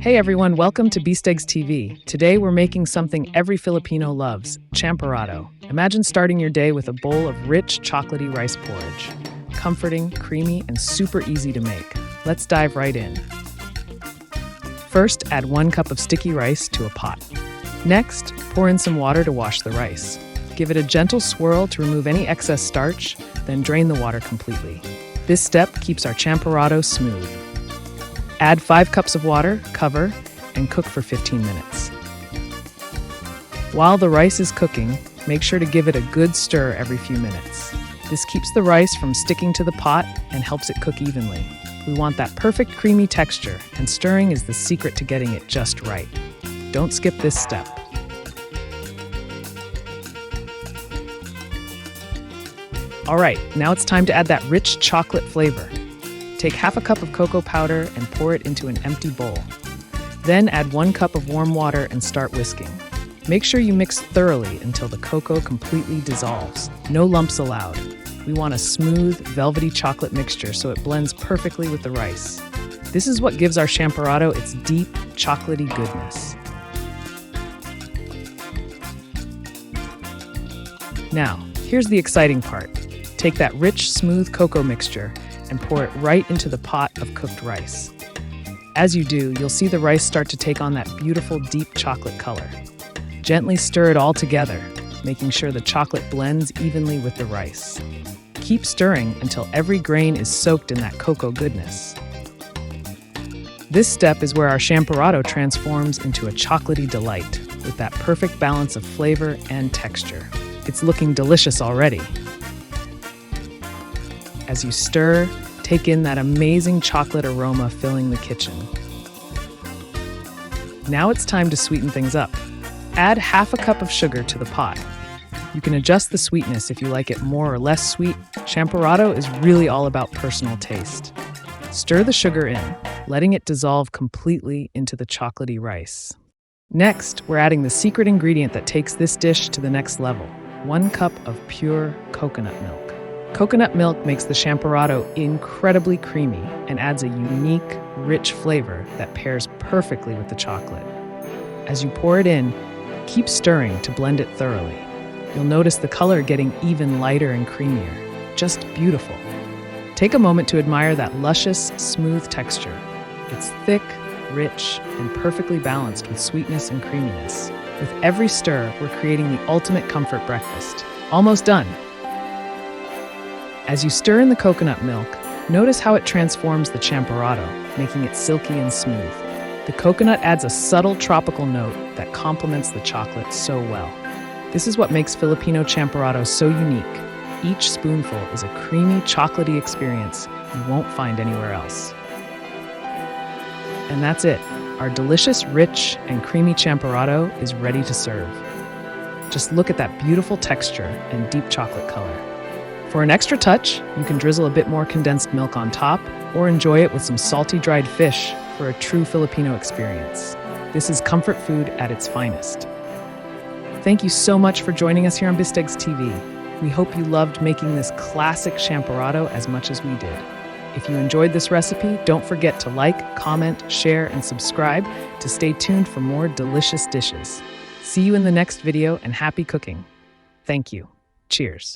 Hey everyone, welcome to Bistégs TV. Today we're making something every Filipino loves, champorado. Imagine starting your day with a bowl of rich, chocolatey rice porridge. Comforting, creamy, and super easy to make. Let's dive right in. First, add 1 cup of sticky rice to a pot. Next, pour in some water to wash the rice. Give it a gentle swirl to remove any excess starch, then drain the water completely. This step keeps our champorado smooth. Add 5 cups of water, cover, and cook for 15 minutes. While the rice is cooking, make sure to give it a good stir every few minutes. This keeps the rice from sticking to the pot and helps it cook evenly. We want that perfect creamy texture, and stirring is the secret to getting it just right. Don't skip this step. All right, now it's time to add that rich chocolate flavor. Take half a cup of cocoa powder and pour it into an empty bowl. Then add 1 cup of warm water and start whisking. Make sure you mix thoroughly until the cocoa completely dissolves. No lumps allowed. We want a smooth, velvety chocolate mixture so it blends perfectly with the rice. This is what gives our champorado its deep, chocolatey goodness. Now, here's the exciting part. Take that rich, smooth cocoa mixture and pour it right into the pot of cooked rice. As you do, you'll see the rice start to take on that beautiful, deep chocolate color. Gently stir it all together, making sure the chocolate blends evenly with the rice. Keep stirring until every grain is soaked in that cocoa goodness. This step is where our champorado transforms into a chocolatey delight, with that perfect balance of flavor and texture. It's looking delicious already. As you stir, take in that amazing chocolate aroma filling the kitchen. Now it's time to sweeten things up. Add half a cup of sugar to the pot. You can adjust the sweetness if you like it more or less sweet. Champorado is really all about personal taste. Stir the sugar in, letting it dissolve completely into the chocolatey rice. Next, we're adding the secret ingredient that takes this dish to the next level: 1 cup of pure coconut milk. Coconut milk makes the champorado incredibly creamy and adds a unique, rich flavor that pairs perfectly with the chocolate. As you pour it in, keep stirring to blend it thoroughly. You'll notice the color getting even lighter and creamier. Just beautiful. Take a moment to admire that luscious, smooth texture. It's thick, rich, and perfectly balanced with sweetness and creaminess. With every stir, we're creating the ultimate comfort breakfast. Almost done. As you stir in the coconut milk, notice how it transforms the champorado, making it silky and smooth. The coconut adds a subtle tropical note that complements the chocolate so well. This is what makes Filipino champorado so unique. Each spoonful is a creamy, chocolatey experience you won't find anywhere else. And that's it. Our delicious, rich, and creamy champorado is ready to serve. Just look at that beautiful texture and deep chocolate color. For an extra touch, you can drizzle a bit more condensed milk on top or enjoy it with some salty dried fish for a true Filipino experience. This is comfort food at its finest. Thank you so much for joining us here on Bistégs TV. We hope you loved making this classic champorado as much as we did. If you enjoyed this recipe, don't forget to like, comment, share, and subscribe to stay tuned for more delicious dishes. See you in the next video and happy cooking. Thank you. Cheers.